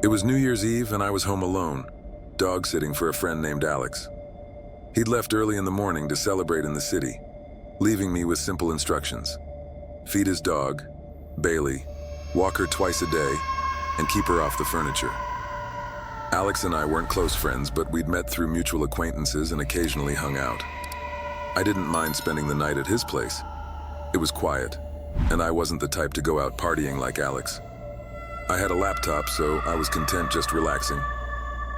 It was New Year's Eve and I was home alone, dog sitting for a friend named Alex. He'd left early in the morning to celebrate in the city, leaving me with simple instructions. Feed his dog, Bailey, walk her twice a day, and keep her off the furniture. Alex and I weren't close friends, but we'd met through mutual acquaintances and occasionally hung out. I didn't mind spending the night at his place. It was quiet, and I wasn't the type to go out partying like Alex. I had a laptop, so I was content just relaxing,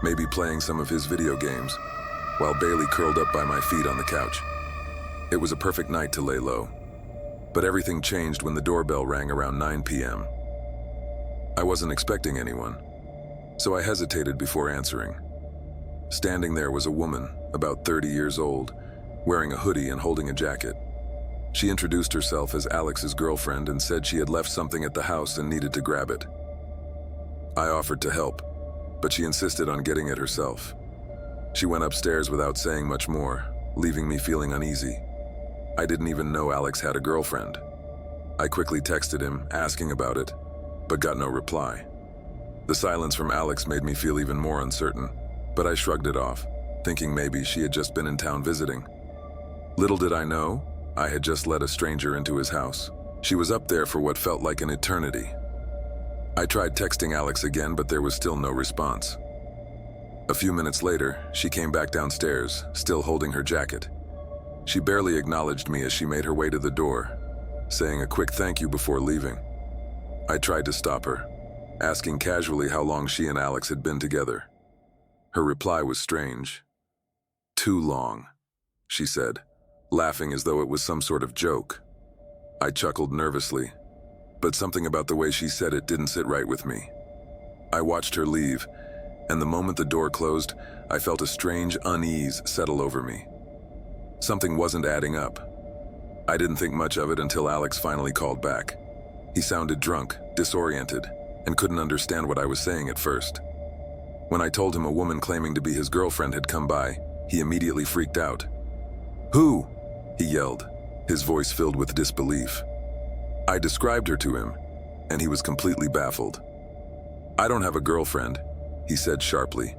maybe playing some of his video games, while Bailey curled up by my feet on the couch. It was a perfect night to lay low. But everything changed when the doorbell rang around 9 p.m. I wasn't expecting anyone, so I hesitated before answering. Standing there was a woman, about 30 years old, wearing a hoodie and holding a jacket. She introduced herself as Alex's girlfriend and said she had left something at the house and needed to grab it. I offered to help, but she insisted on getting it herself. She went upstairs without saying much more, leaving me feeling uneasy. I didn't even know Alex had a girlfriend. I quickly texted him, asking about it, but got no reply. The silence from Alex made me feel even more uncertain, but I shrugged it off, thinking maybe she had just been in town visiting. Little did I know, I had just let a stranger into his house. She was up there for what felt like an eternity. I tried texting Alex again, but there was still no response. A few minutes later, she came back downstairs, still holding her jacket. She barely acknowledged me as she made her way to the door, saying a quick thank you before leaving. I tried to stop her, asking casually how long she and Alex had been together. Her reply was strange. "Too long," she said, laughing as though it was some sort of joke. I chuckled nervously, but something about the way she said it didn't sit right with me. I watched her leave, and the moment the door closed, I felt a strange unease settle over me. Something wasn't adding up. I didn't think much of it until Alex finally called back. He sounded drunk, disoriented, and couldn't understand what I was saying at first. When I told him a woman claiming to be his girlfriend had come by, he immediately freaked out. "Who?" he yelled, his voice filled with disbelief. I described her to him, and he was completely baffled. "I don't have a girlfriend," he said sharply.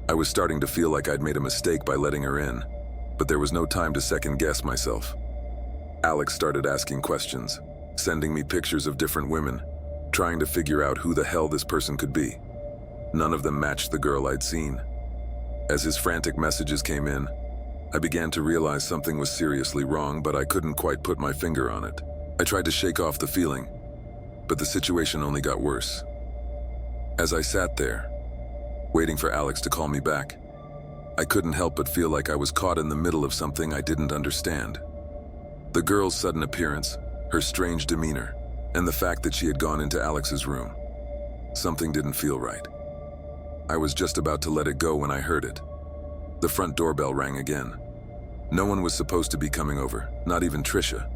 I was starting to feel like I'd made a mistake by letting her in, but there was no time to second-guess myself. Alex started asking questions, sending me pictures of different women, trying to figure out who the hell this person could be. None of them matched the girl I'd seen. As his frantic messages came in, I began to realize something was seriously wrong, but I couldn't quite put my finger on it. I tried to shake off the feeling, but the situation only got worse. As I sat there, waiting for Alex to call me back, I couldn't help but feel like I was caught in the middle of something I didn't understand. The girl's sudden appearance, her strange demeanor, and the fact that she had gone into Alex's room. Something didn't feel right. I was just about to let it go when I heard it. The front doorbell rang again. No one was supposed to be coming over, not even Trisha,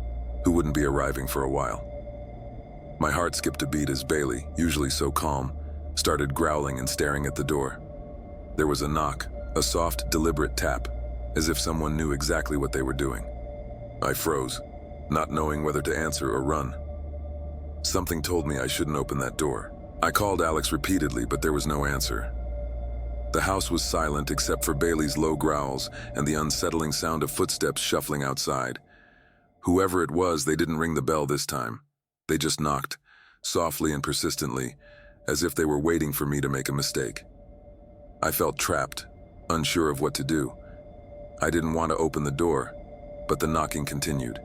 who wouldn't be arriving for a while. My heart skipped a beat as Bailey, usually so calm, started growling and staring at the door. There was a knock, a soft, deliberate tap, as if someone knew exactly what they were doing. I froze, not knowing whether to answer or run. Something told me I shouldn't open that door. I called Alex repeatedly, but there was no answer. The house was silent except for Bailey's low growls and the unsettling sound of footsteps shuffling outside. Whoever it was, they didn't ring the bell this time. They just knocked, softly and persistently, as if they were waiting for me to make a mistake. I felt trapped, unsure of what to do. I didn't want to open the door, but the knocking continued.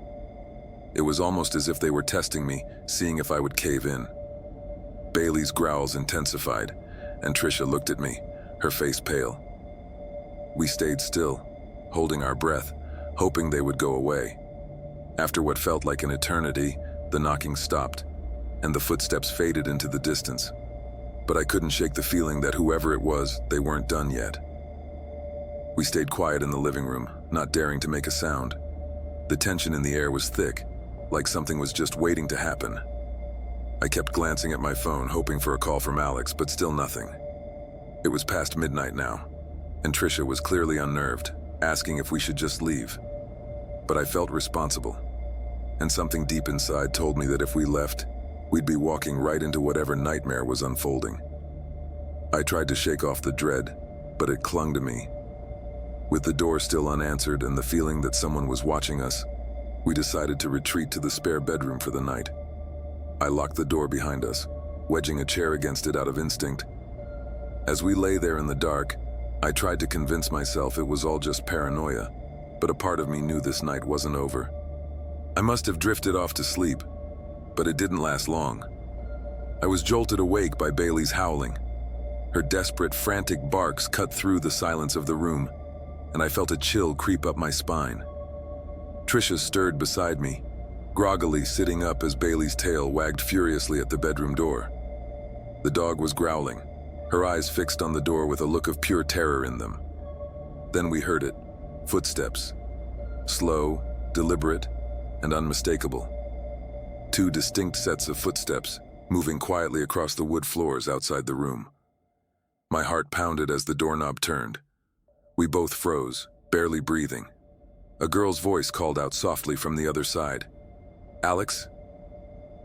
It was almost as if they were testing me, seeing if I would cave in. Bailey's growls intensified, and Trisha looked at me, her face pale. We stayed still, holding our breath, hoping they would go away. After what felt like an eternity, the knocking stopped, and the footsteps faded into the distance. But I couldn't shake the feeling that whoever it was, they weren't done yet. We stayed quiet in the living room, not daring to make a sound. The tension in the air was thick, like something was just waiting to happen. I kept glancing at my phone, hoping for a call from Alex, but still nothing. It was past midnight now, and Trisha was clearly unnerved, asking if we should just leave. But I felt responsible, and something deep inside told me that if we left, we'd be walking right into whatever nightmare was unfolding. I tried to shake off the dread, but it clung to me. With the door still unanswered and the feeling that someone was watching us, we decided to retreat to the spare bedroom for the night. I locked the door behind us, wedging a chair against it out of instinct. As we lay there in the dark, I tried to convince myself it was all just paranoia, but a part of me knew this night wasn't over. I must have drifted off to sleep, but it didn't last long. I was jolted awake by Bailey's howling. Her desperate, frantic barks cut through the silence of the room, and I felt a chill creep up my spine. Tricia stirred beside me, groggily sitting up as Bailey's tail wagged furiously at the bedroom door. The dog was growling, her eyes fixed on the door with a look of pure terror in them. Then we heard it. Footsteps. Slow, deliberate, and unmistakable. Two distinct sets of footsteps, moving quietly across the wood floors outside the room. My heart pounded as the doorknob turned. We both froze, barely breathing. A girl's voice called out softly from the other side. "Alex?"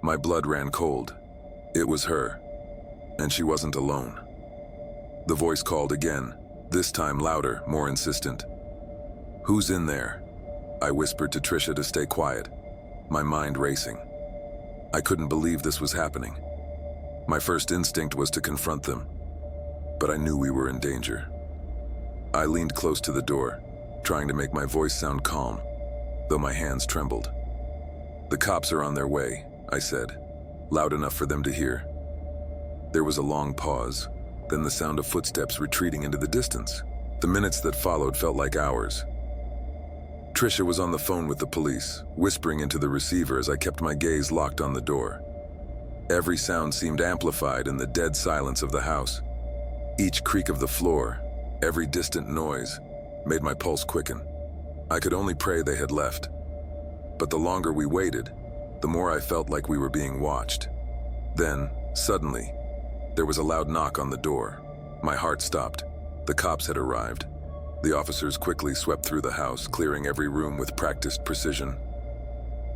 My blood ran cold. It was her, and she wasn't alone. The voice called again, this time louder, more insistent. "Who's in there?" I whispered to Tricia to stay quiet, my mind racing. I couldn't believe this was happening. My first instinct was to confront them, but I knew we were in danger. I leaned close to the door, trying to make my voice sound calm, though my hands trembled. "The cops are on their way," I said, loud enough for them to hear. There was a long pause, then the sound of footsteps retreating into the distance. The minutes that followed felt like hours. Tricia was on the phone with the police, whispering into the receiver as I kept my gaze locked on the door. Every sound seemed amplified in the dead silence of the house. Each creak of the floor, every distant noise, made my pulse quicken. I could only pray they had left. But the longer we waited, the more I felt like we were being watched. Then, suddenly, there was a loud knock on the door. My heart stopped. The cops had arrived. The officers quickly swept through the house, clearing every room with practiced precision.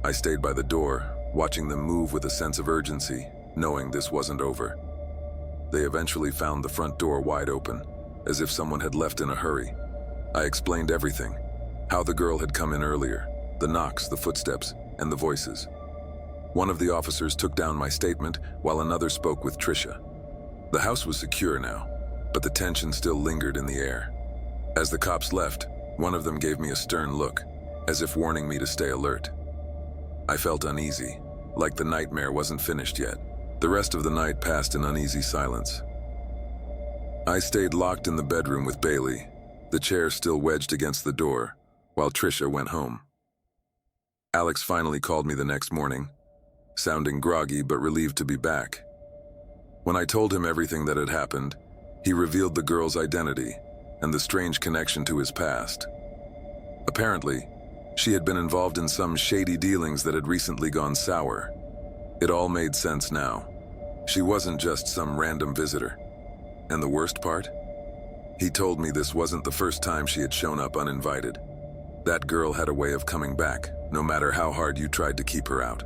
I stayed by the door, watching them move with a sense of urgency, knowing this wasn't over. They eventually found the front door wide open, as if someone had left in a hurry. I explained everything, how the girl had come in earlier, the knocks, the footsteps, and the voices. One of the officers took down my statement, while another spoke with Tricia. The house was secure now, but the tension still lingered in the air. As the cops left, one of them gave me a stern look, as if warning me to stay alert. I felt uneasy, like the nightmare wasn't finished yet. The rest of the night passed in uneasy silence. I stayed locked in the bedroom with Bailey, the chair still wedged against the door, while Tricia went home. Alex finally called me the next morning, sounding groggy but relieved to be back. When I told him everything that had happened, he revealed the girl's identity and the strange connection to his past. Apparently, she had been involved in some shady dealings that had recently gone sour. It all made sense now. She wasn't just some random visitor. And the worst part? He told me this wasn't the first time she had shown up uninvited. That girl had a way of coming back, no matter how hard you tried to keep her out.